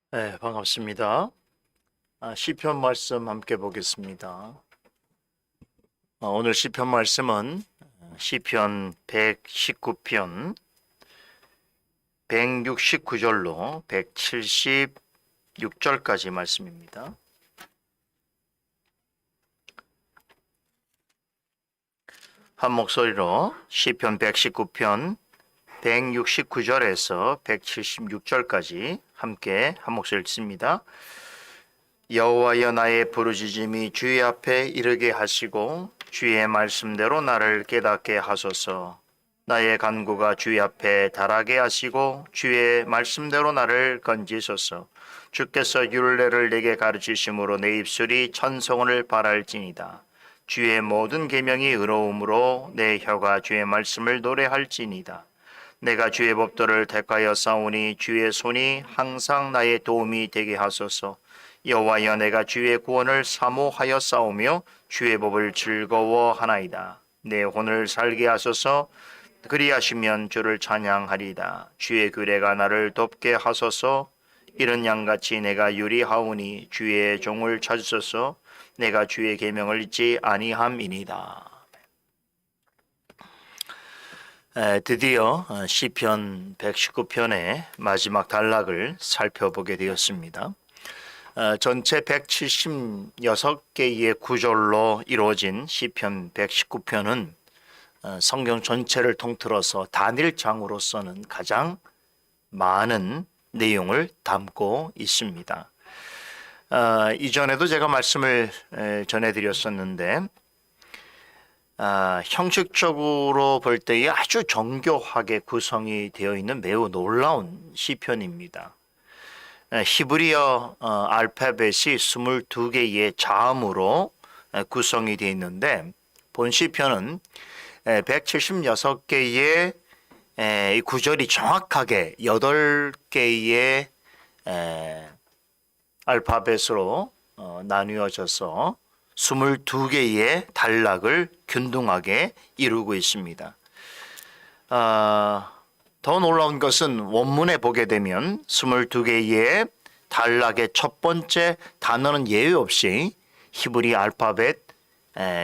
네, 반갑습니다. 시편 말씀 함께 보겠습니다. 오늘 시편 말씀은 시편 119편 169절로 176절까지 말씀입니다. 한 목소리로 시편 119편 169절에서 176절까지 함께 한 목소리 읽습니다. 여호와여, 나의 부르짖음이 주의 앞에 이르게 하시고 주의 말씀대로 나를 깨닫게 하소서. 나의 간구가 주의 앞에 달하게 하시고 주의 말씀대로 나를 건지소서. 주께서 율례를 내게 가르치심으로 내 입술이 찬송을 바랄지니다. 주의 모든 계명이 의로움으로 내 혀가 주의 말씀을 노래할지니다. 내가 주의 법도를 택하여 싸우니 주의 손이 항상 나의 도움이 되게 하소서. 여호와여, 내가 주의 구원을 사모하여 싸우며 주의 법을 즐거워하나이다. 내 혼을 살게 하소서. 그리하시면 주를 찬양하리다. 주의 규례가 나를 돕게 하소서. 이런 양같이 내가 유리하오니 주의 종을 찾으소서. 내가 주의 계명을 잊지 아니함이니이다. 드디어 시편 119편의 마지막 단락을 살펴보게 되었습니다. 전체 176개의 구절로 이루어진 시편 119편은 성경 전체를 통틀어서 단일장으로서는 가장 많은 내용을 담고 있습니다. 이전에도 제가 말씀을 전해드렸었는데 형식적으로 볼 때에 아주 정교하게 구성이 되어 있는 매우 놀라운 시편입니다. 히브리어 알파벳이 22개의 자음으로 구성이 되어 있는데 본 시편은 176개의 구절이 정확하게 8개의 알파벳으로 나누어져서 22개의 단락을 균등하게 이루고 있습니다. 더 놀라운 것은 원문에 보게 되면 22개의 단락의 첫 번째 단어는 예외 없이 히브리 알파벳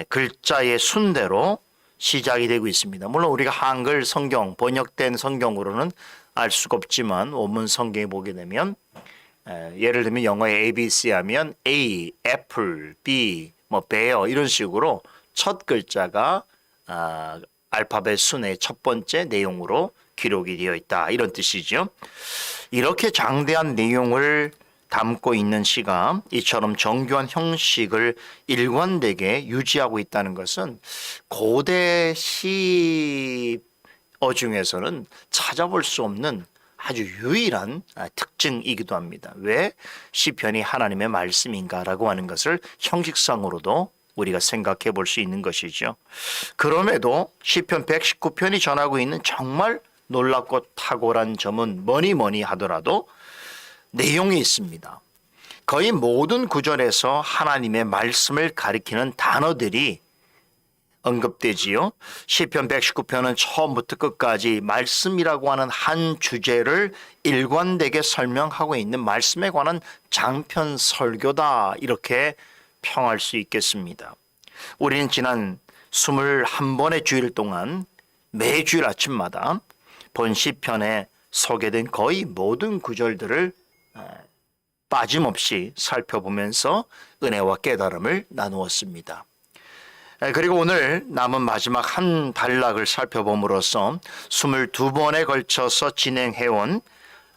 글자의 순대로 시작이 되고 있습니다. 물론 우리가 한글 성경, 번역된 성경으로는 알 수가 없지만 원문 성경에 보게 되면 예를 들면 영어의 ABC 하면 A, 애플, B, bear 이런 식으로 첫 글자가 알파벳 순의 첫 번째 내용으로 기록이 되어 있다, 이런 뜻이죠. 이렇게 장대한 내용을 담고 있는 시가 이처럼 정교한 형식을 일관되게 유지하고 있다는 것은 고대 시어 중에서는 찾아볼 수 없는 아주 유일한 특징이기도 합니다. 왜 시편이 하나님의 말씀인가라고 하는 것을 형식상으로도 우리가 생각해 볼 수 있는 것이죠. 그럼에도 시편 119편이 전하고 있는 정말 놀랍고 탁월한 점은 뭐니 하더라도 내용이 있습니다. 거의 모든 구절에서 하나님의 말씀을 가리키는 단어들이 언급되지요. 시편 119편은 처음부터 끝까지 말씀이라고 하는 한 주제를 일관되게 설명하고 있는 말씀에 관한 장편 설교다, 이렇게 평할 수 있겠습니다. 우리는 지난 21번의 주일 동안 매주일 아침마다 본 시편에 소개된 거의 모든 구절들을 빠짐없이 살펴보면서 은혜와 깨달음을 나누었습니다. 그리고 오늘 남은 마지막 한 단락을 살펴봄으로써 22번에 걸쳐서 진행해온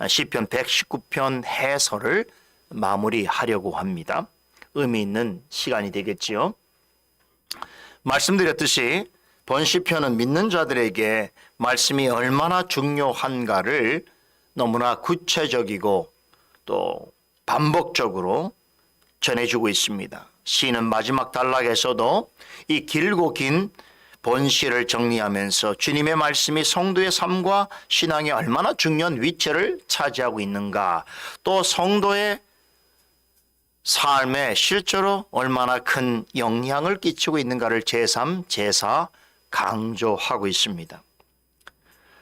시편 119편 해설을 마무리하려고 합니다. 의미 있는 시간이 되겠지요. 말씀드렸듯이 본 시편은 믿는 자들에게 말씀이 얼마나 중요한가를 너무나 구체적이고 또 반복적으로 전해주고 있습니다. 시는 마지막 단락에서도 이 길고 긴 본시를 정리하면서 주님의 말씀이 성도의 삶과 신앙에 얼마나 중요한 위치를 차지하고 있는가, 또 성도의 삶에 실제로 얼마나 큰 영향을 끼치고 있는가를 제3, 제4 강조하고 있습니다.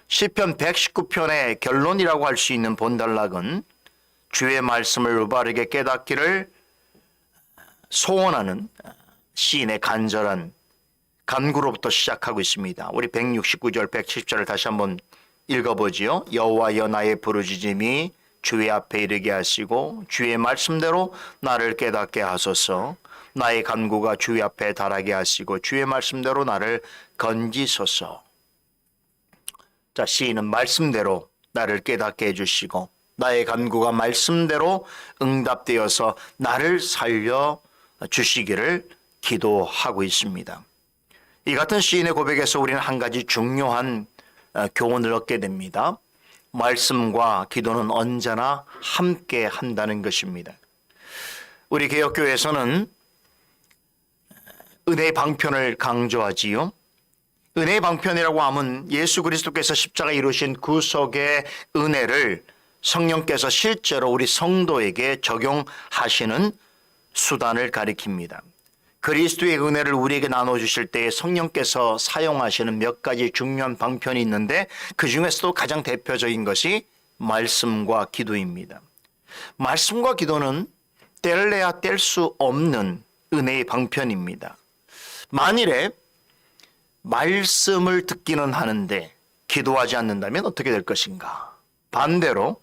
시편 119편의 결론이라고 할 수 있는 본단락은 주의 말씀을 바르게 깨닫기를 소원하는 시인의 간절한 간구로부터 시작하고 있습니다. 우리 169절, 170절을 다시 한번 읽어보지요. 여호와여 나의 부르짖음이 주의 앞에 이르게 하시고 주의 말씀대로 나를 깨닫게 하소서. 나의 간구가 주의 앞에 달하게 하시고 주의 말씀대로 나를 건지소서. 자, 시인은 말씀대로 나를 깨닫게 해주시고 나의 간구가 말씀대로 응답되어서 나를 살려 주시기를 기도하고 있습니다. 이 같은 시인의 고백에서 우리는 한 가지 중요한 교훈을 얻게 됩니다. 말씀과 기도는 언제나 함께 한다는 것입니다. 우리 개혁교회에서는 은혜의 방편을 강조하지요. 은혜의 방편이라고 하면 예수 그리스도께서 십자가 이루신 구속의 은혜를 성령께서 실제로 우리 성도에게 적용하시는 수단을 가리킵니다. 그리스도의 은혜를 우리에게 나눠주실 때 성령께서 사용하시는 몇 가지 중요한 방편이 있는데 그 중에서도 가장 대표적인 것이 말씀과 기도입니다. 말씀과 기도는 뗄래야 뗄 수 없는 은혜의 방편입니다. 만일에 말씀을 듣기는 하는데 기도하지 않는다면 어떻게 될 것인가? 반대로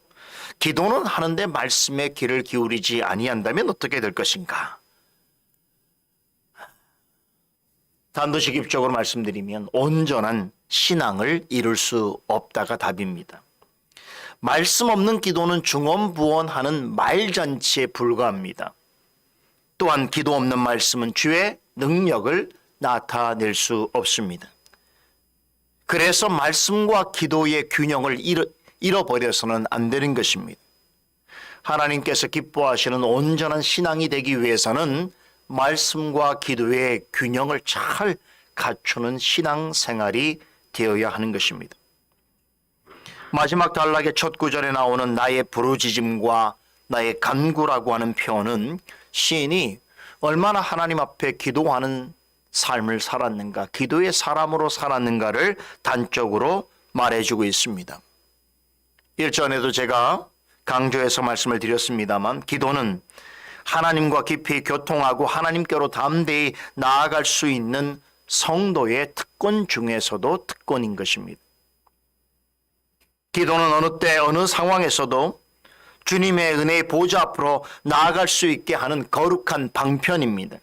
기도는 하는데 말씀에 귀를 기울이지 아니한다면 어떻게 될 것인가? 단도직입적으로 말씀드리면 온전한 신앙을 이룰 수 없다가 답입니다. 말씀 없는 기도는 중언부언하는 말잔치에 불과합니다. 또한 기도 없는 말씀은 주의 능력을 나타낼 수 없습니다. 그래서 말씀과 기도의 균형을 잃어버려서는 안 되는 것입니다. 하나님께서 기뻐하시는 온전한 신앙이 되기 위해서는 말씀과 기도의 균형을 잘 갖추는 신앙생활이 되어야 하는 것입니다. 마지막 단락의 첫 구절에 나오는 나의 부르짖음과 나의 간구라고 하는 표현은 시인이 얼마나 하나님 앞에 기도하는 삶을 살았는가, 기도의 사람으로 살았는가를 단적으로 말해주고 있습니다. 일전에도 제가 강조해서 말씀을 드렸습니다만 기도는 하나님과 깊이 교통하고 하나님께로 담대히 나아갈 수 있는 성도의 특권 중에서도 특권인 것입니다. 기도는 어느 때 어느 상황에서도 주님의 은혜의 보좌 앞으로 나아갈 수 있게 하는 거룩한 방편입니다.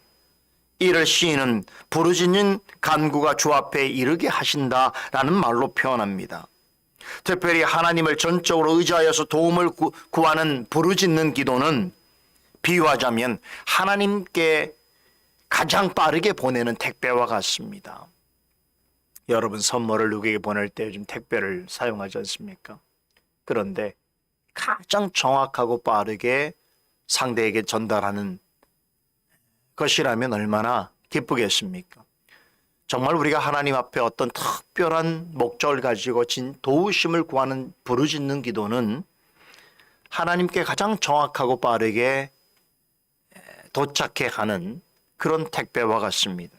이를 시인은 부르짖는 간구가 주 앞에 이르게 하신다라는 말로 표현합니다. 특별히 하나님을 전적으로 의지하여서 도움을 구하는 부르짖는 기도는 비유하자면 하나님께 가장 빠르게 보내는 택배와 같습니다. 여러분 선물을 누구에게 보낼 때 요즘 택배를 사용하지 않습니까? 그런데 가장 정확하고 빠르게 상대에게 전달하는 것이라면 얼마나 기쁘겠습니까? 정말 우리가 하나님 앞에 어떤 특별한 목적을 가지고 도우심을 구하는 부르짖는 기도는 하나님께 가장 정확하고 빠르게 도착해 가는 그런 택배와 같습니다.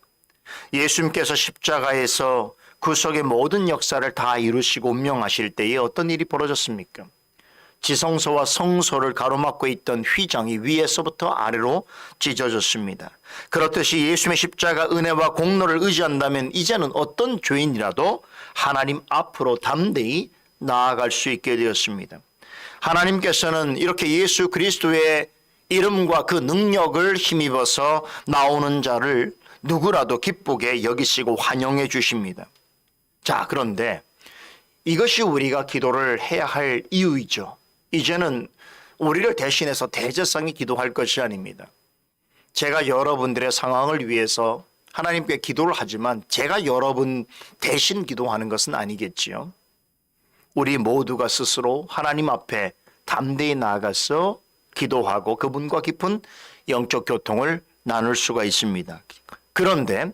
예수님께서 십자가에서 구속의 모든 역사를 다 이루시고 운명하실 때에 어떤 일이 벌어졌습니까? 지성소와 성소를 가로막고 있던 휘장이 위에서부터 아래로 찢어졌습니다. 그렇듯이 예수님의 십자가 은혜와 공로를 의지한다면 이제는 어떤 죄인이라도 하나님 앞으로 담대히 나아갈 수 있게 되었습니다. 하나님께서는 이렇게 예수 그리스도의 이름과 그 능력을 힘입어서 나오는 자를 누구라도 기쁘게 여기시고 환영해 주십니다. 자, 그런데 이것이 우리가 기도를 해야 할 이유이죠. 이제는 우리를 대신해서 대제사장이 기도할 것이 아닙니다. 제가 여러분들의 상황을 위해서 하나님께 기도를 하지만 제가 여러분 대신 기도하는 것은 아니겠지요. 우리 모두가 스스로 하나님 앞에 담대히 나아가서 기도하고 그분과 깊은 영적 교통을 나눌 수가 있습니다. 그런데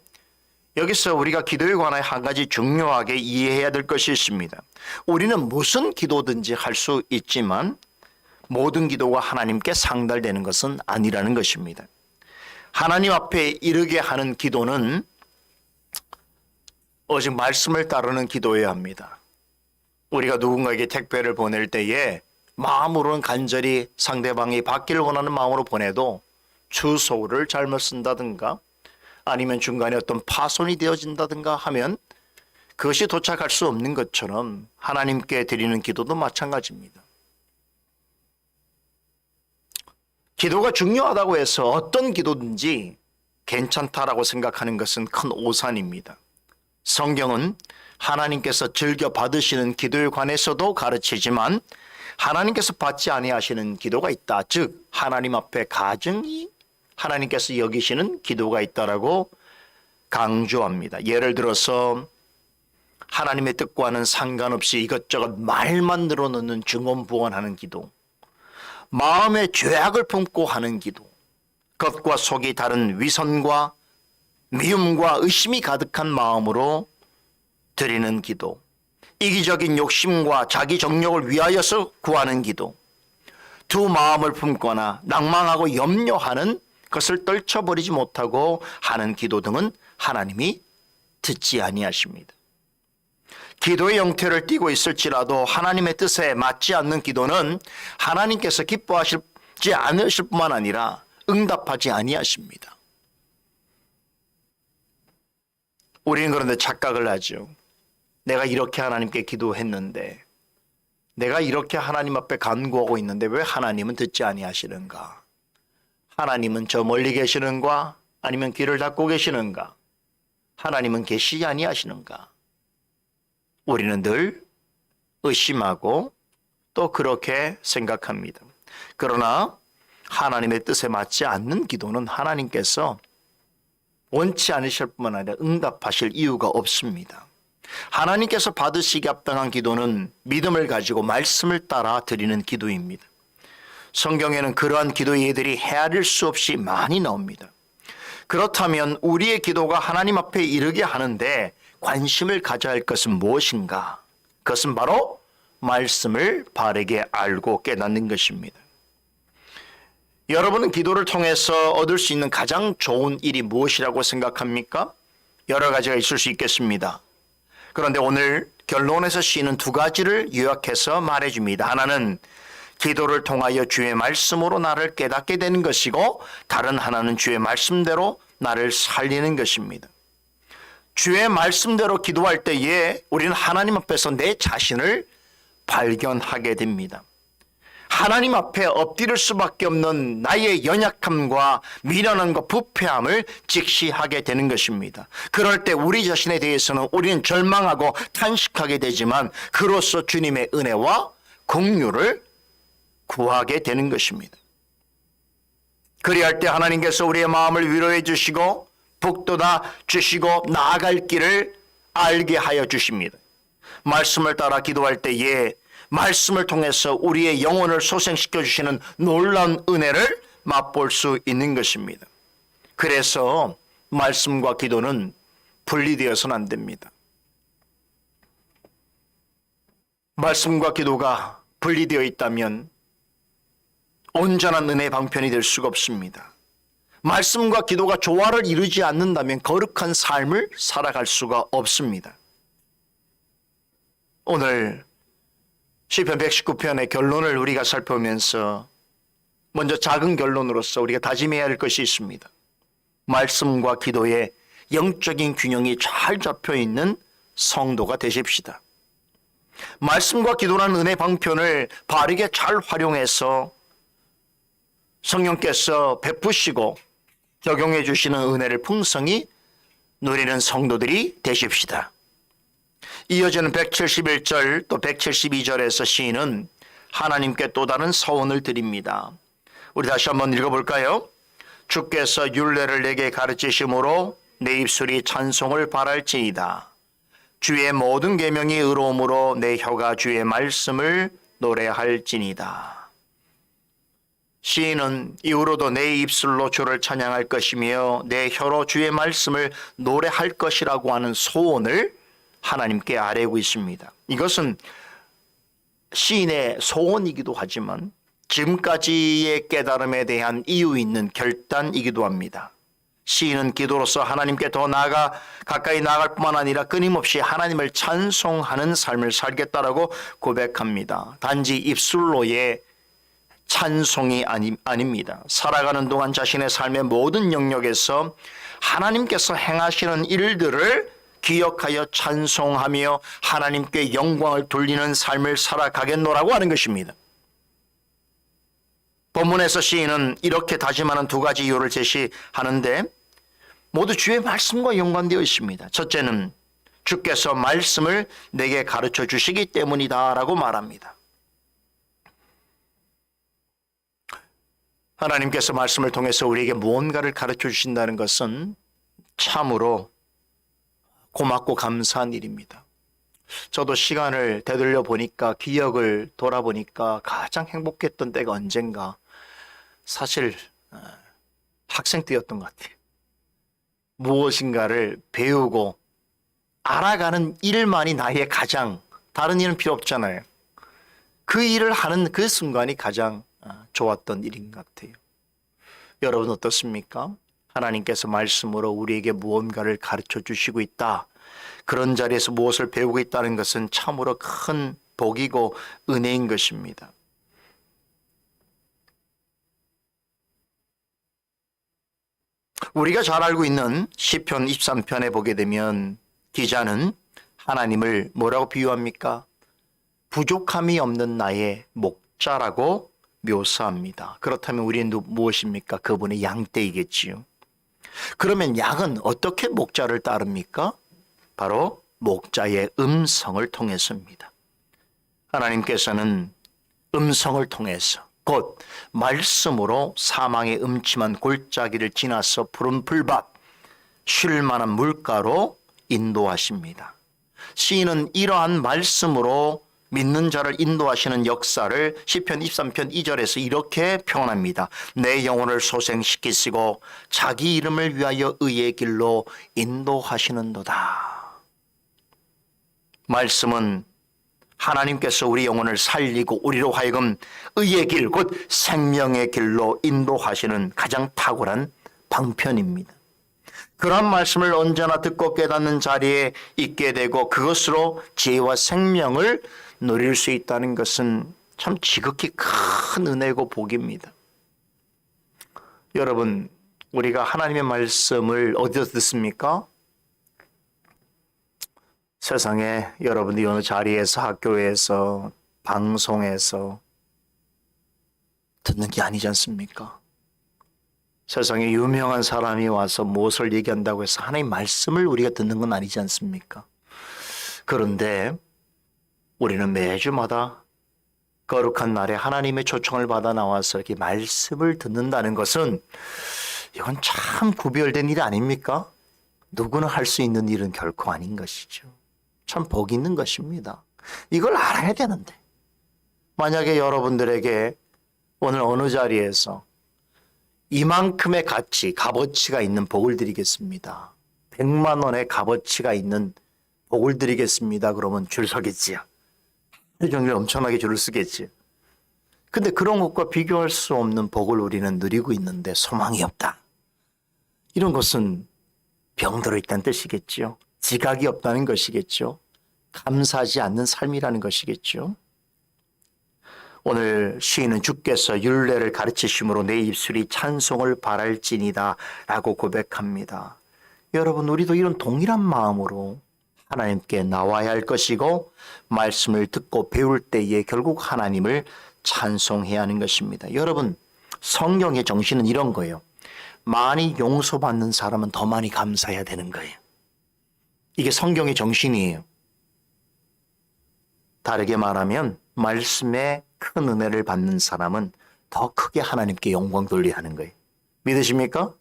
여기서 우리가 기도에 관하여 한 가지 중요하게 이해해야 될 것이 있습니다. 우리는 무슨 기도든지 할 수 있지만 모든 기도가 하나님께 상달되는 것은 아니라는 것입니다. 하나님 앞에 이르게 하는 기도는 오직 말씀을 따르는 기도여야 합니다. 우리가 누군가에게 택배를 보낼 때에 마음으로는 간절히 상대방이 받기를 원하는 마음으로 보내도 주소를 잘못 쓴다든가 아니면 중간에 어떤 파손이 되어진다든가 하면 그것이 도착할 수 없는 것처럼 하나님께 드리는 기도도 마찬가지입니다. 기도가 중요하다고 해서 어떤 기도든지 괜찮다라고 생각하는 것은 큰 오산입니다. 성경은 하나님께서 즐겨 받으시는 기도에 관해서도 가르치지만 하나님께서 받지 아니하시는 기도가 있다. 즉 하나님 앞에 가증히 하나님께서 여기시는 기도가 있다라고 강조합니다. 예를 들어서 하나님의 뜻과는 상관없이 이것저것 말만 늘어놓는 증언부언하는 기도, 마음에 죄악을 품고 하는 기도, 겉과 속이 다른 위선과 미움과 의심이 가득한 마음으로 드리는 기도, 이기적인 욕심과 자기 정력을 위하여서 구하는 기도, 두 마음을 품거나 낭망하고 염려하는 것을 떨쳐버리지 못하고 하는 기도 등은 하나님이 듣지 아니하십니다. 기도의 형태를 띠고 있을지라도 하나님의 뜻에 맞지 않는 기도는 하나님께서 기뻐하시지 않으실 뿐만 아니라 응답하지 아니하십니다. 우리는 그런데 착각을 하죠. 내가 이렇게 하나님께 기도했는데, 내가 이렇게 하나님 앞에 간구하고 있는데 왜 하나님은 듣지 아니하시는가? 하나님은 저 멀리 계시는가? 아니면 귀를 닫고 계시는가? 하나님은 계시지 아니하시는가? 우리는 늘 의심하고 또 그렇게 생각합니다. 그러나 하나님의 뜻에 맞지 않는 기도는 하나님께서 원치 않으실 뿐만 아니라 응답하실 이유가 없습니다. 하나님께서 받으시기 합당한 기도는 믿음을 가지고 말씀을 따라 드리는 기도입니다. 성경에는 그러한 기도의 예들이 헤아릴 수 없이 많이 나옵니다. 그렇다면 우리의 기도가 하나님 앞에 이르게 하는데 관심을 가져야 할 것은 무엇인가? 그것은 바로 말씀을 바르게 알고 깨닫는 것입니다. 여러분은 기도를 통해서 얻을 수 있는 가장 좋은 일이 무엇이라고 생각합니까? 여러 가지가 있을 수 있겠습니다. 그런데 오늘 결론에서 시인은 두 가지를 요약해서 말해줍니다. 하나는 기도를 통하여 주의 말씀으로 나를 깨닫게 되는 것이고, 다른 하나는 주의 말씀대로 나를 살리는 것입니다. 주의 말씀대로 기도할 때에 우리는 하나님 앞에서 내 자신을 발견하게 됩니다. 하나님 앞에 엎드릴 수밖에 없는 나의 연약함과 미련함과 부패함을 직시하게 되는 것입니다. 그럴 때 우리 자신에 대해서는 우리는 절망하고 탄식하게 되지만 그로써 주님의 은혜와 긍휼을 구하게 되는 것입니다. 그리할 때 하나님께서 우리의 마음을 위로해 주시고 북돋아 주시고 나아갈 길을 알게 하여 주십니다. 말씀을 따라 기도할 때에 말씀을 통해서 우리의 영혼을 소생시켜 주시는 놀라운 은혜를 맛볼 수 있는 것입니다. 그래서 말씀과 기도는 분리되어서는 안 됩니다. 말씀과 기도가 분리되어 있다면 온전한 은혜의 방편이 될 수가 없습니다. 말씀과 기도가 조화를 이루지 않는다면 거룩한 삶을 살아갈 수가 없습니다. 오늘 시편 119편의 결론을 우리가 살펴보면서 먼저 작은 결론으로서 우리가 다짐해야 할 것이 있습니다. 말씀과 기도의 영적인 균형이 잘 잡혀있는 성도가 되십시다. 말씀과 기도라는 은혜 방편을 바르게 잘 활용해서 성령께서 베푸시고 적용해 주시는 은혜를 풍성히 누리는 성도들이 되십시다. 이어지는 171절 또 172절에서 시인은 하나님께 또 다른 서원을 드립니다. 우리 다시 한번 읽어볼까요? 주께서 율례를 내게 가르치심으로 내 입술이 찬송을 바랄지이다. 주의 모든 계명이 의로움으로 내 혀가 주의 말씀을 노래할지니다. 시인은 이후로도 내 입술로 주를 찬양할 것이며 내 혀로 주의 말씀을 노래할 것이라고 하는 소원을 하나님께 아뢰고 있습니다. 이것은 시인의 소원이기도 하지만 지금까지의 깨달음에 대한 이유 있는 결단이기도 합니다. 시인은 기도로서 하나님께 더 나아가 가까이 나아갈 뿐만 아니라 끊임없이 하나님을 찬송하는 삶을 살겠다라고 고백합니다. 단지 입술로의 찬송이 아닙니다. 살아가는 동안 자신의 삶의 모든 영역에서 하나님께서 행하시는 일들을 기억하여 찬송하며 하나님께 영광을 돌리는 삶을 살아가겠노라고 하는 것입니다. 본문에서 시인은 이렇게 다짐하는 두 가지 이유를 제시하는데 모두 주의 말씀과 연관되어 있습니다. 첫째는 주께서 말씀을 내게 가르쳐 주시기 때문이다 라고 말합니다. 하나님께서 말씀을 통해서 우리에게 무언가를 가르쳐 주신다는 것은 참으로 고맙고 감사한 일입니다. 저도 시간을 되돌려 보니까, 기억을 돌아보니까 가장 행복했던 때가 언젠가, 사실 학생 때였던 것 같아요. 무엇인가를 배우고 알아가는 일만이 나의 가장, 다른 일은 필요 없잖아요. 그 일을 하는 그 순간이 가장 좋았던 일인 것 같아요. 여러분 어떻습니까? 하나님께서 말씀으로 우리에게 무언가를 가르쳐 주시고 있다. 그런 자리에서 무엇을 배우고 있다는 것은 참으로 큰 복이고 은혜인 것입니다. 우리가 잘 알고 있는 시편 23편에 보게 되면 기자는 하나님을 뭐라고 비유합니까? 부족함이 없는 나의 목자라고 묘사합니다. 그렇다면 우리는 무엇입니까? 그분의 양떼이겠지요. 그러면 양은 어떻게 목자를 따릅니까? 바로 목자의 음성을 통해서입니다. 하나님께서는 음성을 통해서, 곧 말씀으로 사망의 음침한 골짜기를 지나서 푸른 풀밭, 쉴 만한 물가로 인도하십니다. 시인은 이러한 말씀으로 믿는 자를 인도하시는 역사를 시편 23편 2절에서 이렇게 표현합니다. 내 영혼을 소생시키시고 자기 이름을 위하여 의의 길로 인도하시는도다. 말씀은 하나님께서 우리 영혼을 살리고 우리로 하여금 의의 길, 곧 생명의 길로 인도하시는 가장 탁월한 방편입니다. 그런 말씀을 언제나 듣고 깨닫는 자리에 있게 되고 그것으로 지혜와 생명을 누릴 수 있다는 것은 참 지극히 큰 은혜고 복입니다. 여러분, 우리가 하나님의 말씀을 어디서 듣습니까? 세상에 여러분들이 어느 자리에서, 학교에서, 방송에서 듣는 게 아니지 않습니까? 세상에 유명한 사람이 와서 무엇을 얘기한다고 해서 하나님의 말씀을 우리가 듣는 건 아니지 않습니까? 그런데 우리는 매주마다 거룩한 날에 하나님의 초청을 받아 나와서 이렇게 말씀을 듣는다는 것은 이건 참 구별된 일 아닙니까? 누구나 할 수 있는 일은 결코 아닌 것이죠. 참 복 있는 것입니다. 이걸 알아야 되는데 만약에 여러분들에게 오늘 어느 자리에서 이만큼의 가치, 값어치가 있는 복을 드리겠습니다. 100만 원의 값어치가 있는 복을 드리겠습니다. 그러면 줄 서겠지요. 하루 종일 엄청나게 줄을 서겠지요. 근데 그런 것과 비교할 수 없는 복을 우리는 누리고 있는데 소망이 없다. 이런 것은 병들어 있다는 뜻이겠죠. 지각이 없다는 것이겠죠. 감사하지 않는 삶이라는 것이겠죠. 오늘 시인은 주께서 율례를 가르치심으로 내 입술이 찬송을 바랄지니다 라고 고백합니다. 여러분, 우리도 이런 동일한 마음으로 하나님께 나와야 할 것이고 말씀을 듣고 배울 때에 결국 하나님을 찬송해야 하는 것입니다. 여러분, 성경의 정신은 이런 거예요. 많이 용서받는 사람은 더 많이 감사해야 되는 거예요. 이게 성경의 정신이에요. 다르게 말하면 말씀에 큰 은혜를 받는 사람은 더 크게 하나님께 영광 돌려야 하는 거예요. 믿으십니까?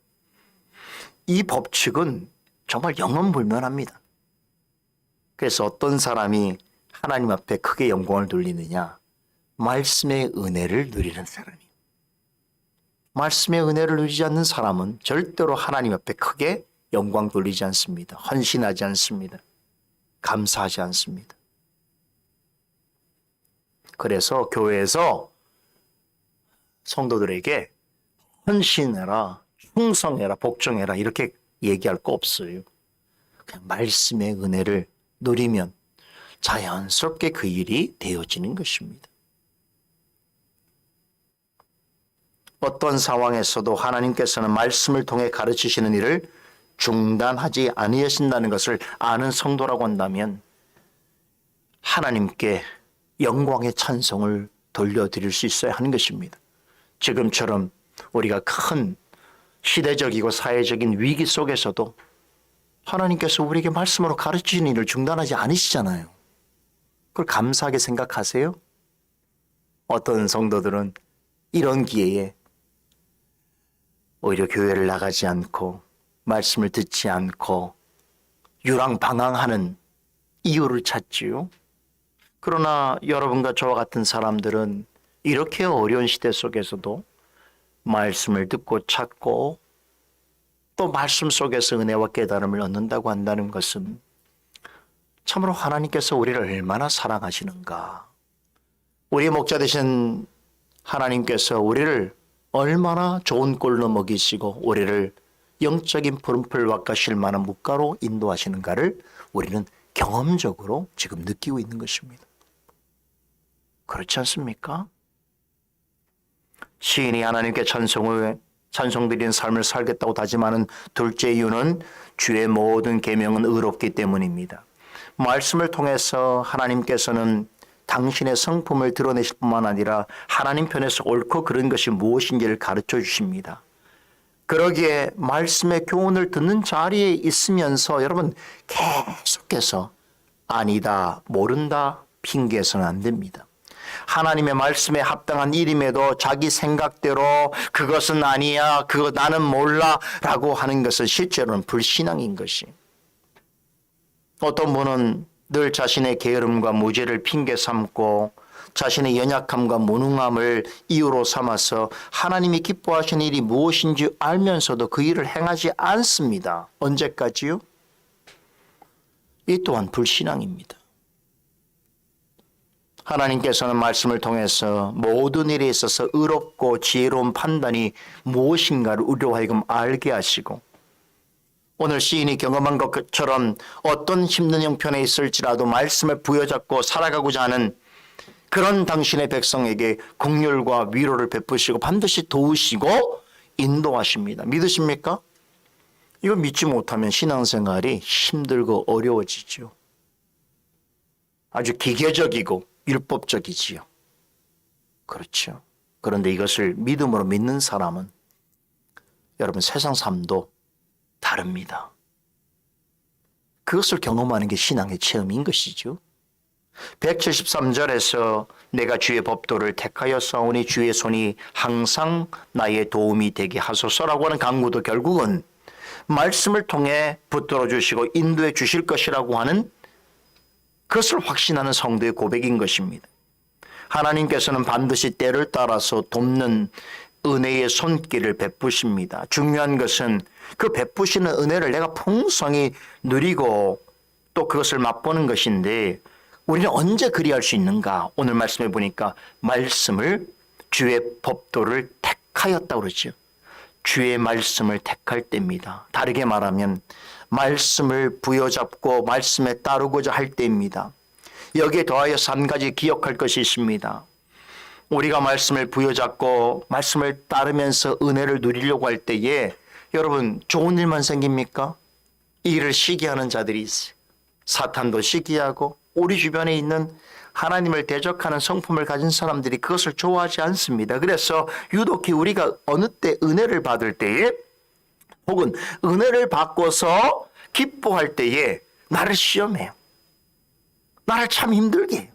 이 법칙은 정말 영원불면합니다. 그래서 어떤 사람이 하나님 앞에 크게 영광을 돌리느냐? 말씀의 은혜를 누리는 사람이에요. 말씀의 은혜를 누리지 않는 사람은 절대로 하나님 앞에 크게 영광 돌리지 않습니다. 헌신하지 않습니다. 감사하지 않습니다. 그래서 교회에서 성도들에게 헌신해라, 충성해라, 복종해라 이렇게 얘기할 거 없어요. 그냥 말씀의 은혜를 누리면 자연스럽게 그 일이 되어지는 것입니다. 어떤 상황에서도 하나님께서는 말씀을 통해 가르치시는 일을 중단하지 아니하신다는 것을 아는 성도라고 한다면 하나님께 영광의 찬송을 돌려드릴 수 있어야 하는 것입니다. 지금처럼 우리가 큰 시대적이고 사회적인 위기 속에서도 하나님께서 우리에게 말씀으로 가르치시는 일을 중단하지 않으시잖아요. 그걸 감사하게 생각하세요? 어떤 성도들은 이런 기회에 오히려 교회를 나가지 않고 말씀을 듣지 않고 유랑방황하는 이유를 찾지요. 그러나 여러분과 저와 같은 사람들은 이렇게 어려운 시대 속에서도 말씀을 듣고 찾고 또 말씀 속에서 은혜와 깨달음을 얻는다고 한다는 것은 참으로 하나님께서 우리를 얼마나 사랑하시는가. 우리의 목자 되신 하나님께서 우리를 얼마나 좋은 꼴로 먹이시고 우리를 영적인 푸른풀 밭가실 만한 묵가로 인도하시는가를 우리는 경험적으로 지금 느끼고 있는 것입니다. 그렇지 않습니까? 시인이 하나님께 찬송드리는 삶을 살겠다고 다짐하는 둘째 이유는 주의 모든 계명은 의롭기 때문입니다. 말씀을 통해서 하나님께서는 당신의 성품을 드러내실 뿐만 아니라 하나님 편에서 옳고 그른 것이 무엇인지를 가르쳐 주십니다. 그러기에 말씀의 교훈을 듣는 자리에 있으면서 여러분 계속해서 아니다, 모른다, 핑계해서는 안 됩니다. 하나님의 말씀에 합당한 일임에도 자기 생각대로 그것은 아니야, 그거 나는 몰라 라고 하는 것은 실제로는 불신앙인 것이. 어떤 분은 늘 자신의 게으름과 무죄를 핑계 삼고 자신의 연약함과 무능함을 이유로 삼아서 하나님이 기뻐하시는 일이 무엇인지 알면서도 그 일을 행하지 않습니다. 언제까지요? 이 또한 불신앙입니다. 하나님께서는 말씀을 통해서 모든 일에 있어서 의롭고 지혜로운 판단이 무엇인가를 우리로 하여금 알게 하시고 오늘 시인이 경험한 것처럼 어떤 힘든 형편에 있을지라도 말씀을 부여잡고 살아가고자 하는 그런 당신의 백성에게 긍휼과 위로를 베푸시고 반드시 도우시고 인도하십니다. 믿으십니까? 이거 믿지 못하면 신앙생활이 힘들고 어려워지죠. 아주 기계적이고 율법적이지요. 그렇죠. 그런데 이것을 믿음으로 믿는 사람은 여러분 세상 삶도 다릅니다. 그것을 경험하는 게 신앙의 체험인 것이죠. 173절에서 내가 주의 법도를 택하여 싸우니 주의 손이 항상 나의 도움이 되게 하소서라고 하는 강구도 결국은 말씀을 통해 붙들어 주시고 인도해 주실 것이라고 하는 그것을 확신하는 성도의 고백인 것입니다. 하나님께서는 반드시 때를 따라서 돕는 은혜의 손길을 베푸십니다. 중요한 것은 그 베푸시는 은혜를 내가 풍성히 누리고 또 그것을 맛보는 것인데 우리는 언제 그리할 수 있는가? 오늘 말씀해 보니까 말씀을 주의 법도를 택하였다고 그러죠. 주의 말씀을 택할 때입니다. 다르게 말하면 말씀을 부여잡고 말씀에 따르고자 할 때입니다. 여기에 더하여서 한 가지 기억할 것이 있습니다. 우리가 말씀을 부여잡고 말씀을 따르면서 은혜를 누리려고 할 때에 여러분 좋은 일만 생깁니까? 이 일을 시기하는 자들이 있어요. 사탄도 시기하고 우리 주변에 있는 하나님을 대적하는 성품을 가진 사람들이 그것을 좋아하지 않습니다. 그래서 유독히 우리가 어느 때 은혜를 받을 때에 혹은 은혜를 받고서 기뻐할 때에 나를 시험해요. 나를 참 힘들게 해요.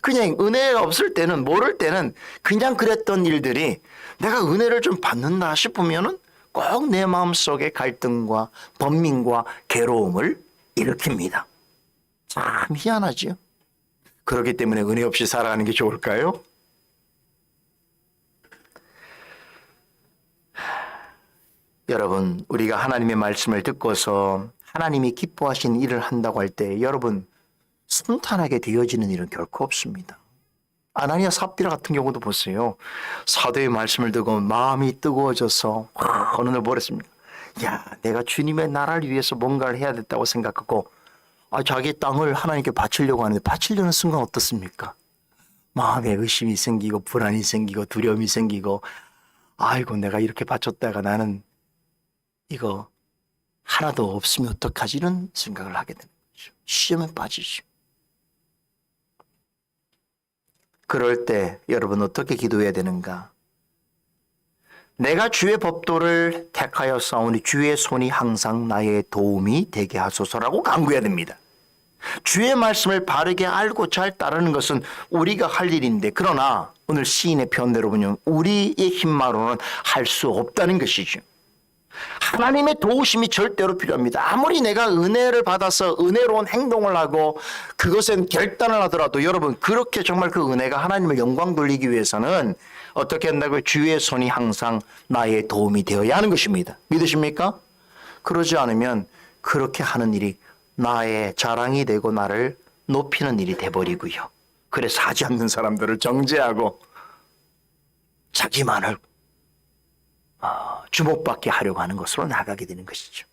그냥 은혜가 없을 때는 모를 때는 그냥 그랬던 일들이 내가 은혜를 좀 받는다 싶으면은 꼭 내 마음속에 갈등과 번민과 괴로움을 일으킵니다. 참 희한하죠. 그렇기 때문에 은혜 없이 살아가는 게 좋을까요? 여러분, 우리가 하나님의 말씀을 듣고서 하나님이 기뻐하시는 일을 한다고 할 때 여러분 순탄하게 되어지는 일은 결코 없습니다. 아나니아 삽비라 같은 경우도 보세요. 사도의 말씀을 듣고 마음이 뜨거워져서 어느 날 뭐랬습니까? 야, 내가 주님의 나라를 위해서 뭔가를 해야 됐다고 생각하고 자기 땅을 하나님께 바치려고 하는데 바치려는 순간 어떻습니까? 마음에 의심이 생기고 불안이 생기고 두려움이 생기고 아이고 내가 이렇게 바쳤다가 나는 이거 하나도 없으면 어떡하지? 이런 생각을 하게 되는 거죠. 시험에 빠지죠. 그럴 때 여러분 어떻게 기도해야 되는가? 내가 주의 법도를 택하여 싸우니 주의 손이 항상 나의 도움이 되게 하소서라고 간구해야 됩니다. 주의 말씀을 바르게 알고 잘 따르는 것은 우리가 할 일인데 그러나 오늘 시인의 표현대로 보면 우리의 힘만으로는 할 수 없다는 것이죠. 하나님의 도우심이 절대로 필요합니다. 아무리 내가 은혜를 받아서 은혜로운 행동을 하고 그것엔 결단을 하더라도 여러분 그렇게 정말 그 은혜가 하나님을 영광 돌리기 위해서는 어떻게 한다고요? 주의 손이 항상 나의 도움이 되어야 하는 것입니다. 믿으십니까? 그러지 않으면 그렇게 하는 일이 나의 자랑이 되고 나를 높이는 일이 돼버리고요. 그래서 하지 않는 사람들을 정죄하고 자기만을 주목받게 하려고 하는 것으로 나가게 되는 것이죠.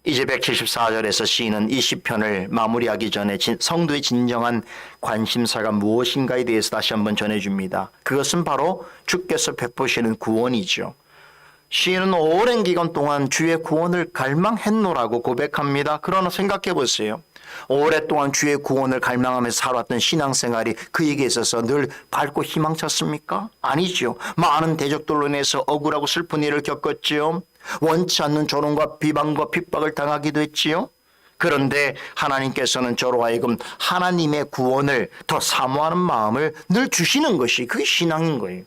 이제 174절에서 시인은 이 시편을 마무리하기 전에 성도의 진정한 관심사가 무엇인가에 대해서 다시 한번 전해줍니다. 그것은 바로 주께서 베푸시는 구원이죠. 시인은 오랜 기간 동안 주의 구원을 갈망했노라고 고백합니다. 그러나 생각해 보세요. 오랫동안 주의 구원을 갈망하면서 살았던 신앙생활이 그에게 있어서 늘 밝고 희망찼습니까? 아니죠. 많은 대적들로 인해서 억울하고 슬픈 일을 겪었지요. 원치 않는 조롱과 비방과 핍박을 당하기도 했지요. 그런데 하나님께서는 저로 하여금 하나님의 구원을 더 사모하는 마음을 늘 주시는 것이 그게 신앙인 거예요.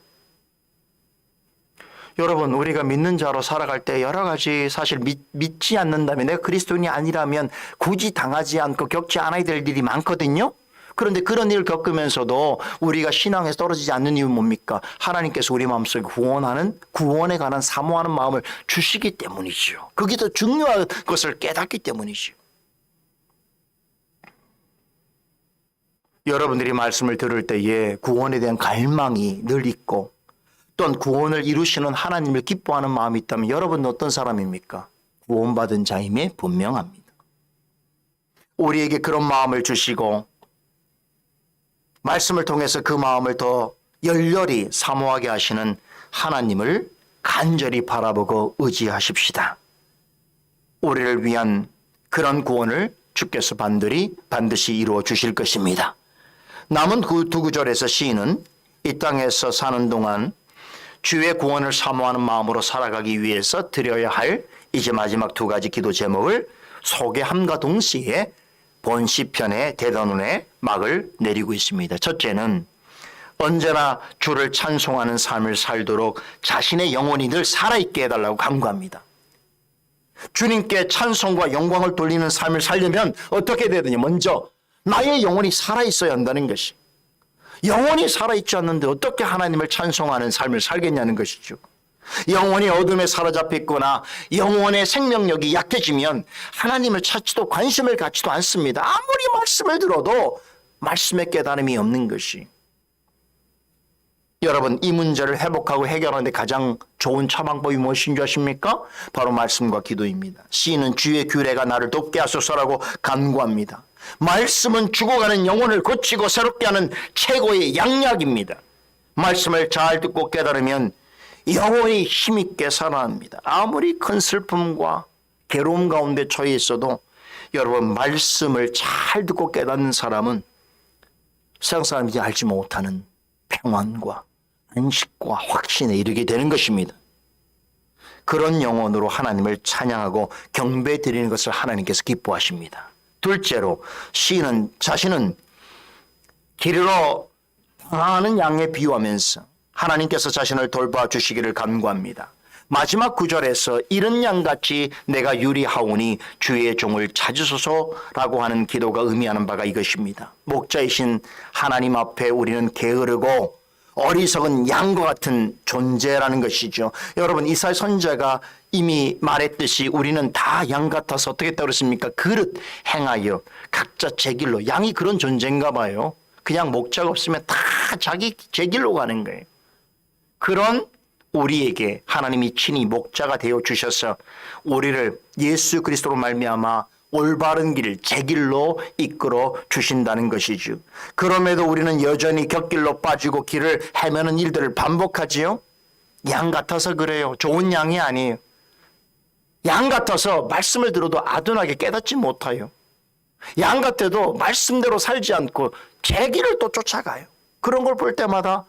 여러분 우리가 믿는 자로 살아갈 때 여러 가지 사실 믿지 않는다면 내가 그리스도인이 아니라면 굳이 당하지 않고 겪지 않아야 될 일이 많거든요. 그런데 그런 일을 겪으면서도 우리가 신앙에서 떨어지지 않는 이유는 뭡니까? 하나님께서 우리 마음속에 구원에 관한 사모하는 마음을 주시기 때문이죠. 그게 더 중요한 것을 깨닫기 때문이죠. 여러분들이 말씀을 들을 때에 구원에 대한 갈망이 늘 있고 또한 구원을 이루시는 하나님을 기뻐하는 마음이 있다면 여러분은 어떤 사람입니까? 구원받은 자임에 분명합니다. 우리에게 그런 마음을 주시고 말씀을 통해서 그 마음을 더 열렬히 사모하게 하시는 하나님을 간절히 바라보고 의지하십시다. 우리를 위한 그런 구원을 주께서 반드시 이루어 주실 것입니다. 남은 그 두 구절에서 시인은 이 땅에서 사는 동안 주의 구원을 사모하는 마음으로 살아가기 위해서 드려야 할 이제 마지막 두 가지 기도 제목을 소개함과 동시에 본 시편의 대단원의 막을 내리고 있습니다. 첫째는 언제나 주를 찬송하는 삶을 살도록 자신의 영혼이 늘 살아있게 해달라고 간구합니다. 주님께 찬송과 영광을 돌리는 삶을 살려면 어떻게 해야 되느냐? 먼저 나의 영혼이 살아있어야 한다는 것이. 영혼이 살아있지 않는데 어떻게 하나님을 찬송하는 삶을 살겠냐는 것이죠. 영혼이 어둠에 사로잡혔거나 영혼의 생명력이 약해지면 하나님을 찾지도 관심을 갖지도 않습니다. 아무리 말씀을 들어도 말씀의 깨달음이 없는 것이. 여러분 이 문제를 회복하고 해결하는 데 가장 좋은 처방법이 무엇인 줄 아십니까? 바로 말씀과 기도입니다. 시인은 주의 규례가 나를 돕게 하소서라고 간구합니다. 말씀은 죽어가는 영혼을 고치고 새롭게 하는 최고의 양약입니다. 말씀을 잘 듣고 깨달으면 영혼이 힘있게 살아납니다. 아무리 큰 슬픔과 괴로움 가운데 처해 있어도 여러분 말씀을 잘 듣고 깨닫는 사람은 세상 사람들이 알지 못하는 평안과 안식과 확신에 이르게 되는 것입니다. 그런 영혼으로 하나님을 찬양하고 경배 드리는 것을 하나님께서 기뻐하십니다. 둘째로 시인은 자신은 길로 당하는 양에 비유하면서 하나님께서 자신을 돌봐주시기를 간구합니다. 마지막 구절에서 이런 양같이 내가 유리하오니 주의 종을 찾으소서라고 하는 기도가 의미하는 바가 이것입니다. 목자이신 하나님 앞에 우리는 게으르고 어리석은 양과 같은 존재라는 것이죠. 여러분 이사야 선지자가 이미 말했듯이 우리는 다 양 같아서 어떻게 했다고 그랬습니까? 그릇 행하여 각자 제 길로. 양이 그런 존재인가 봐요. 그냥 목자가 없으면 다 제 길로 가는 거예요. 그런 우리에게 하나님이 친히 목자가 되어 주셔서 우리를 예수 그리스도로 말미암아 올바른 길, 제 길로 이끌어 주신다는 것이죠. 그럼에도 우리는 여전히 곁길로 빠지고 길을 헤매는 일들을 반복하지요. 양 같아서 그래요. 좋은 양이 아니에요. 양 같아서 말씀을 들어도 아둔하게 깨닫지 못해요. 양 같아도 말씀대로 살지 않고 제 길을 또 쫓아가요. 그런 걸 볼 때마다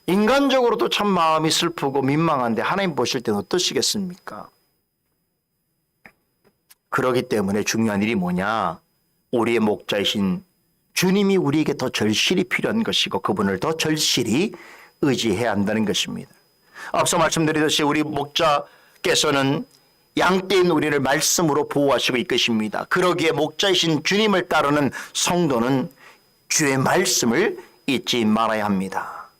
인간적으로도 참 마음이 슬프고 민망한데 하나님 보실 때는 어떠시겠습니까? 그러기 때문에 중요한 일이 뭐냐? 우리의 목자이신 주님이 우리에게 더 절실히 필요한 것이고 그분을 더 절실히 의지해야 한다는 것입니다. 앞서 말씀드리듯이 우리 목자께서는 양떼인 우리를 말씀으로 보호하시고 이끄십니다. 그러기에 목자이신 주님을 따르는 성도는 주의 말씀을 잊지 말아야 합니다.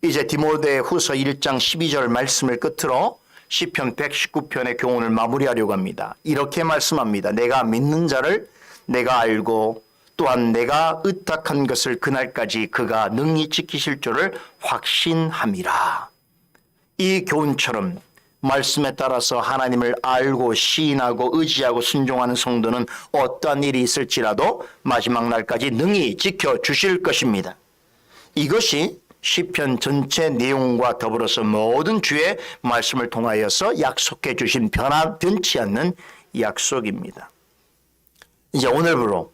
이제 디모데후서 1장 12절 말씀을 끝으로 시편 119편의 교훈을 마무리하려고 합니다. 이렇게 말씀합니다. 내가 믿는 자를 내가 알고 또한 내가 의탁한 것을 그날까지 그가 능히 지키실 줄을 확신함이라. 이 교훈처럼 말씀에 따라서 하나님을 알고 시인하고 의지하고 순종하는 성도는 어떠한 일이 있을지라도 마지막 날까지 능히 지켜주실 것입니다. 이것이 시편 전체 내용과 더불어서 모든 주의 말씀을 통하여서 약속해 주신 변치 않는 약속입니다. 이제 오늘부로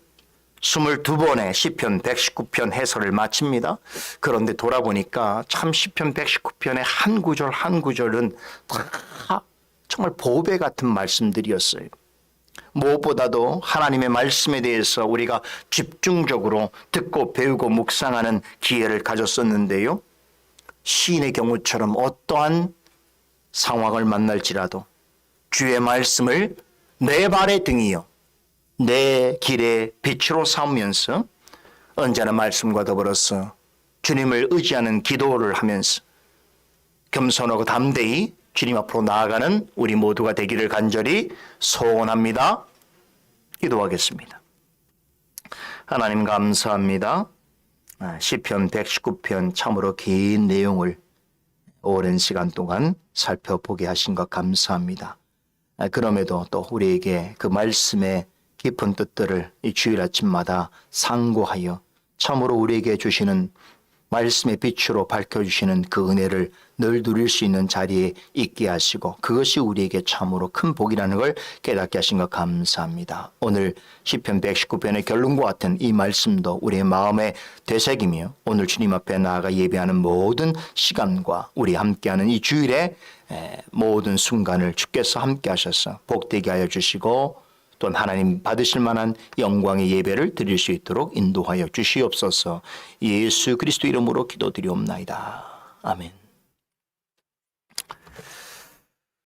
22번의 시편 119편 해설을 마칩니다. 그런데 돌아보니까 참 시편 119편의 한 구절 한 구절은 다 정말 보배 같은 말씀들이었어요. 무엇보다도 하나님의 말씀에 대해서 우리가 집중적으로 듣고 배우고 묵상하는 기회를 가졌었는데요. 시인의 경우처럼 어떠한 상황을 만날지라도 주의 말씀을 내 발의 등이요 내 길의 빛으로 삼으면서 언제나 말씀과 더불어서 주님을 의지하는 기도를 하면서 겸손하고 담대히 주님 앞으로 나아가는 우리 모두가 되기를 간절히 소원합니다. 기도하겠습니다. 하나님 감사합니다. 시편 119편 참으로 긴 내용을 오랜 시간 동안 살펴보게 하신 것 감사합니다. 그럼에도 또 우리에게 그 말씀의 깊은 뜻들을 이 주일 아침마다 상고하여 참으로 우리에게 주시는 말씀의 빛으로 밝혀주시는 그 은혜를 늘 누릴 수 있는 자리에 있게 하시고 그것이 우리에게 참으로 큰 복이라는 걸 깨닫게 하신 것 감사합니다. 오늘 시편 119편의 결론과 같은 이 말씀도 우리의 마음에 되새기며 오늘 주님 앞에 나아가 예배하는 모든 시간과 우리 함께하는 이 주일의 모든 순간을 주께서 함께 하셔서 복되게 하여 주시고 또한 하나님 받으실 만한 영광의 예배를 드릴 수 있도록 인도하여 주시옵소서. 예수 그리스도 이름으로 기도드리옵나이다. 아멘.